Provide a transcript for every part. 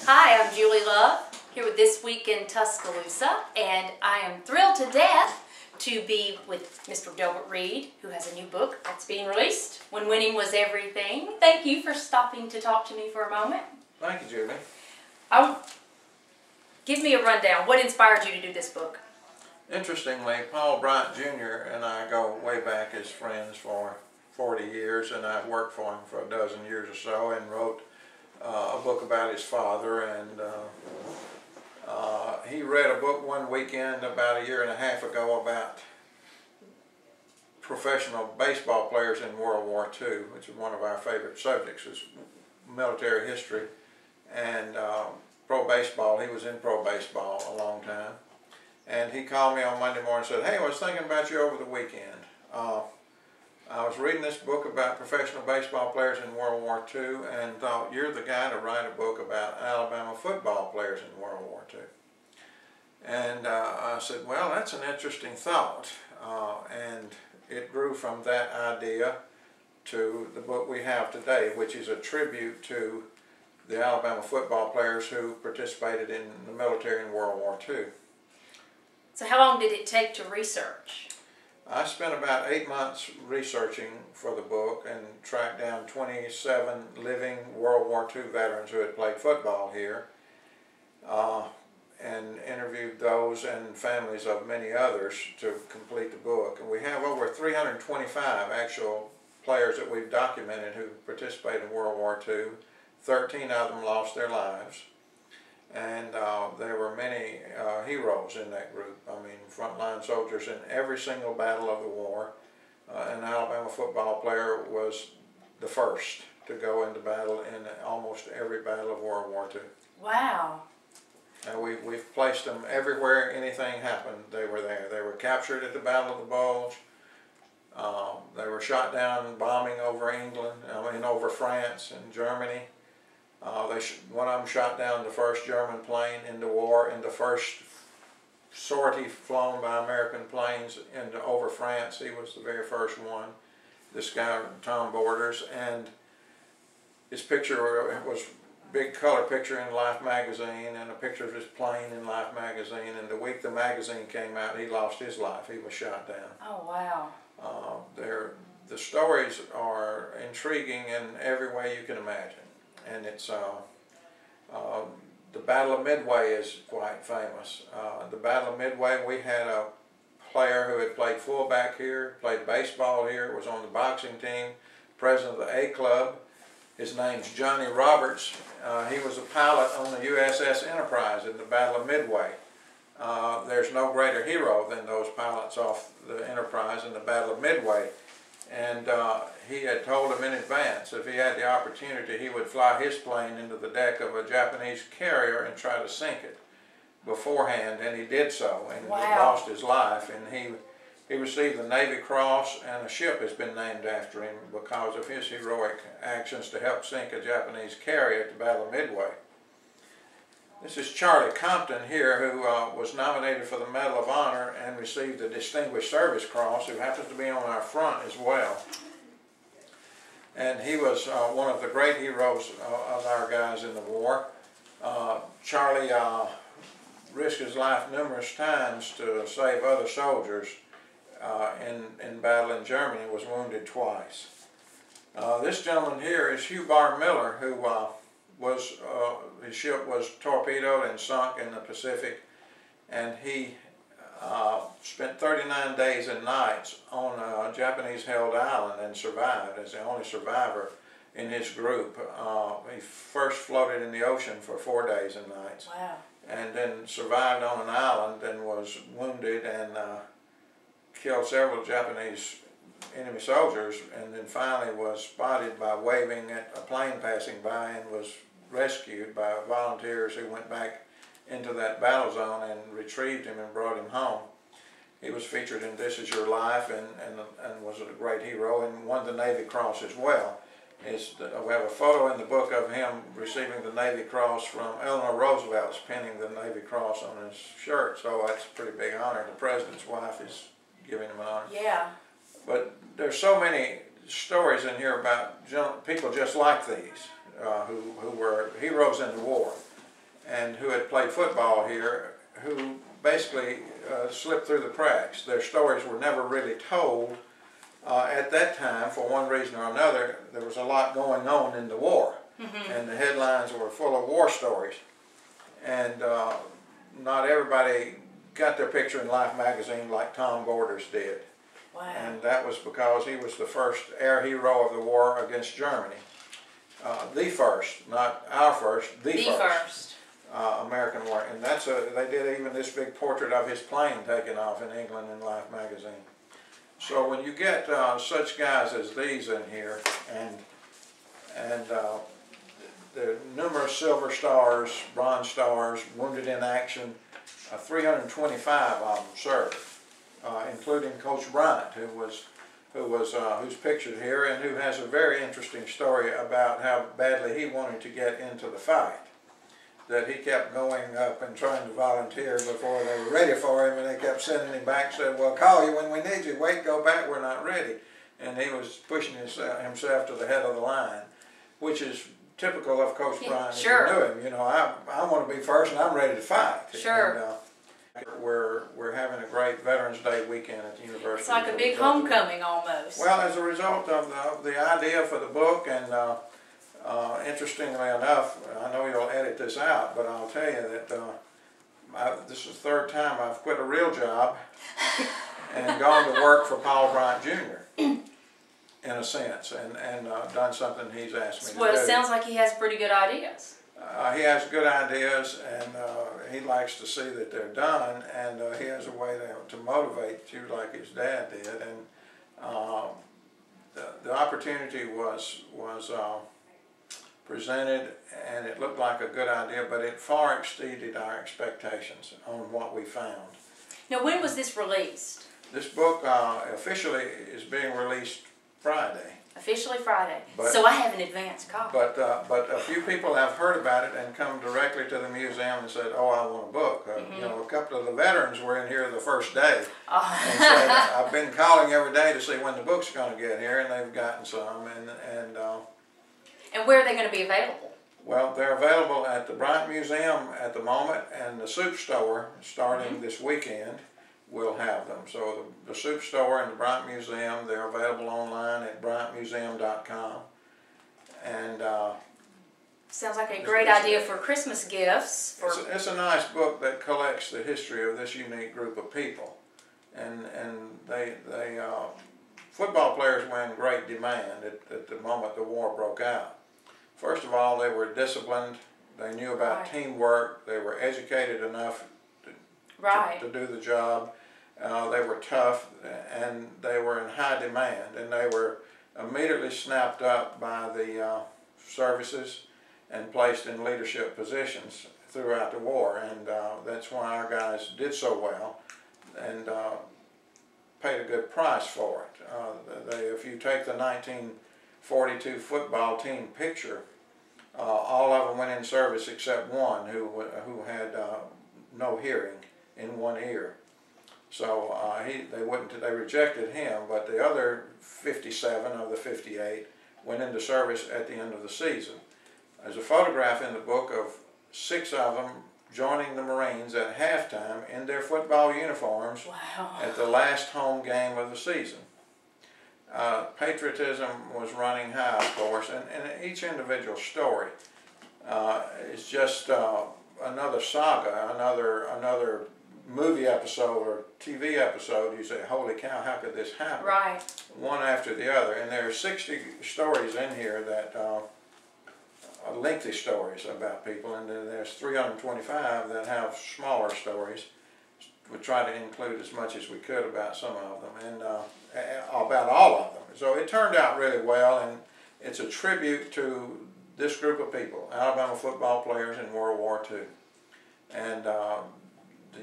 Hi, I'm Julie Love, here with This Week in Tuscaloosa, and I am thrilled to death to be with Mr. Delbert Reed, who has a new book that's being released, When Winning Was Everything. Thank you for stopping to talk to me for a moment. Thank you, Julie. Give me a rundown. What inspired you to do this book? Interestingly, Paul Bryant Jr. and I go way back as friends for 40 years, and I've worked for him for a dozen years or so, and wrote a book about his father. And he read a book one weekend about a year and a half ago about professional baseball players in World War II, which is one of our favorite subjects, is military history. And pro baseball, he was in pro baseball a long time. And he called me on Monday morning and said, "Hey, I was thinking about you over the weekend. I was reading this book about professional baseball players in World War II and thought you're the guy to write a book about Alabama football players in World War II." And I said, well, that's an interesting thought. And it grew from that idea to the book we have today, which is a tribute to the Alabama football players who participated in the military in World War II. So how long did it take to research? I spent about 8 months researching for the book and tracked down 27 living World War II veterans who had played football here, and interviewed those and families of many others to complete the book. And we have over 325 actual players that we've documented who participated in World War II. 13 of them lost their lives. And there were many heroes in that group. I mean, frontline soldiers in every single battle of the war. An Alabama football player was the first to go into battle in almost every battle of World War II. Wow. And we've placed them everywhere anything happened. They were there. They were captured at the Battle of the Bulge. They were shot down bombing over England, over France and Germany. One of them shot down the first German plane in the war, in the first sortie flown by American planes over France. He was the very first one, this guy, Tom Borders, and his picture was a big color picture in Life magazine, and a picture of his plane in Life magazine, and the week the magazine came out, he lost his life. He was shot down. Oh, wow. The stories are intriguing in every way you can imagine. And it's the Battle of Midway is quite famous. The Battle of Midway, we had a player who had played fullback here, played baseball here, was on the boxing team, president of the A Club. His name's Johnny Roberts. He was a pilot on the USS Enterprise in the Battle of Midway. There's no greater hero than those pilots off the Enterprise in the Battle of Midway. And he had told him in advance if he had the opportunity he would fly his plane into the deck of a Japanese carrier and try to sink it beforehand, and he did so, and lost his life. And he received the Navy Cross, and a ship has been named after him because of his heroic actions to help sink a Japanese carrier at the Battle of Midway. This is Charlie Compton here, who was nominated for the Medal of Honor and received the Distinguished Service Cross, who happens to be on our front as well. And he was one of the great heroes of our guys in the war. Charlie risked his life numerous times to save other soldiers in battle in Germany, was wounded twice. This gentleman here is Hugh Barr Miller, who his ship was torpedoed and sunk in the Pacific, and he spent 39 days and nights on a Japanese-held island and survived as the only survivor in his group. He first floated in the ocean for 4 days and nights. Wow. And then survived on an island and was wounded and killed several Japanese enemy soldiers, and then finally was spotted by waving at a plane passing by and was rescued by volunteers who went back into that battle zone and retrieved him and brought him home. He was featured in This Is Your Life and was a great hero and won the Navy Cross as well. We have a photo in the book of him receiving the Navy Cross from Eleanor Roosevelt's pinning the Navy Cross on his shirt, so that's a pretty big honor. The President's wife is giving him an honor. Yeah. But there's so many stories in here about people just like these, who were heroes in the war. and who had played football here, who basically slipped through the cracks. Their stories were never really told. At that time, for one reason or another, there was a lot going on in the war, and the headlines were full of war stories. And not everybody got their picture in Life magazine like Tom Gorder's did. Wow. And that was because he was the first air hero of the war against Germany. The first, not our first, the first. American war. And that's they did even this big portrait of his plane taken off in England in Life magazine. So when you get such guys as these in here, and there are numerous silver stars, bronze stars, wounded in action, 325 of them served, including Coach Bryant, who's pictured here, and who has a very interesting story about how badly he wanted to get into the fight. That he kept going up and trying to volunteer before they were ready for him, and they kept sending him back and said, "We'll call you when we need you. Wait, go back, we're not ready." And he was pushing himself to the head of the line, which is typical of Coach Bryant. Sure. If you knew him, you know, I want to be first and I'm ready to fight. Sure. And, we're having a great Veterans Day weekend at the university. It's like a big homecoming almost. Well, as a result of the idea for the book, and interestingly enough, I know you'll edit this out, but I'll tell you that this is the third time I've quit a real job and gone to work for Paul Bryant Jr. in a sense, and done something he's asked me to do. Well, it sounds like he has pretty good ideas. He has good ideas, and he likes to see that they're done, and he has a way to motivate you like his dad did. And the opportunity was presented, and it looked like a good idea, but it far exceeded our expectations on what we found. Now, when was this released? This book officially is being released Friday. Officially Friday. But, so I have an advance copy. But a few people have heard about it and come directly to the museum and said, "Oh, I want a book." You know, a couple of the veterans were in here the first day and said, "I've been calling every day to see when the book's going to get here," and they've gotten some. And where are they going to be available? Well, they're available at the Bryant Museum at the moment, and the Soup Store, starting this weekend, will have them. So the Soup Store and the Bryant Museum, they're available online at bryantmuseum.com. And sounds like a great idea for Christmas gifts. It's a nice book that collects the history of this unique group of people. And they football players were in great demand at the moment the war broke out. First of all, they were disciplined, they knew about teamwork, they were educated enough to do the job, they were tough, and they were in high demand, and they were immediately snapped up by the services and placed in leadership positions throughout the war, and that's why our guys did so well and paid a good price for it. If you take the 1942 football team picture, all of them went in service except one who had no hearing in one ear. So they rejected him, but the other 57 of the 58 went into service at the end of the season. There's a photograph in the book of 6 of them joining the Marines at halftime in their football uniforms at the last home game of the season. Patriotism was running high, of course, and each individual story is just another saga, another movie episode or TV episode. You say, "Holy cow, how could this happen?" Right. One after the other, and there are 60 stories in here that are lengthy stories about people, and then there's 325 that have smaller stories. We try to include as much as we could about some of them, and about all of them. So it turned out really well, and it's a tribute to this group of people, Alabama football players in World War II. And the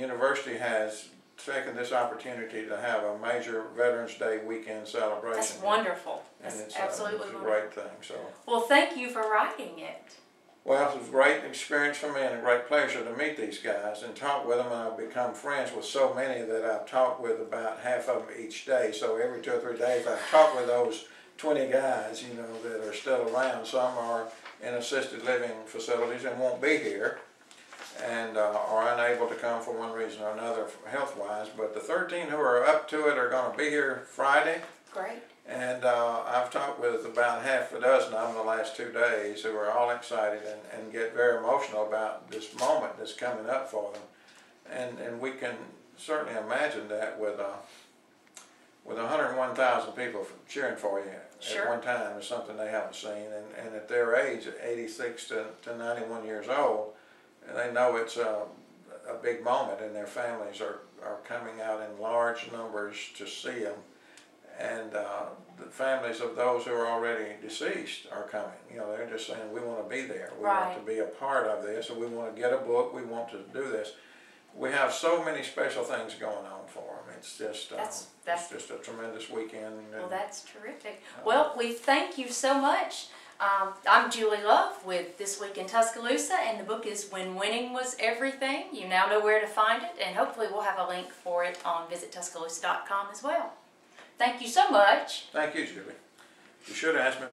university has taken this opportunity to have a major Veterans Day weekend celebration. That's wonderful. And That's absolutely it's a great thing. So. Well, thank you for writing it. Well, it was a great experience for me and a great pleasure to meet these guys and talk with them, and I've become friends with so many that I've talked with about half of them each day. So every 2 or 3 days I've talked with those 20 guys, you know, that are still around. Some are in assisted living facilities and won't be here. and are unable to come for one reason or another health-wise. But the 13 who are up to it are going to be here Friday. Great. And I've talked with about half a dozen of them the last 2 days who are all excited and get very emotional about this moment that's coming up for them. And we can certainly imagine that with 101,000 people cheering for you Sure. at one time is something they haven't seen. And at their age, 86 to 91 years old, they know it's a big moment, and their families are coming out in large numbers to see them. And the families of those who are already deceased are coming. You know, they're just saying, we want to be there. We want to be a part of this, and we want to get a book. We want to do this. We have so many special things going on for them. It's just it's just a tremendous weekend. Well, that's terrific. Well, we thank you so much. I'm Julie Love with This Week in Tuscaloosa, and the book is When Winning Was Everything. You now know where to find it, and hopefully we'll have a link for it on visittuscaloosa.com as well. Thank you so much. Thank you, Julie. You should have asked me.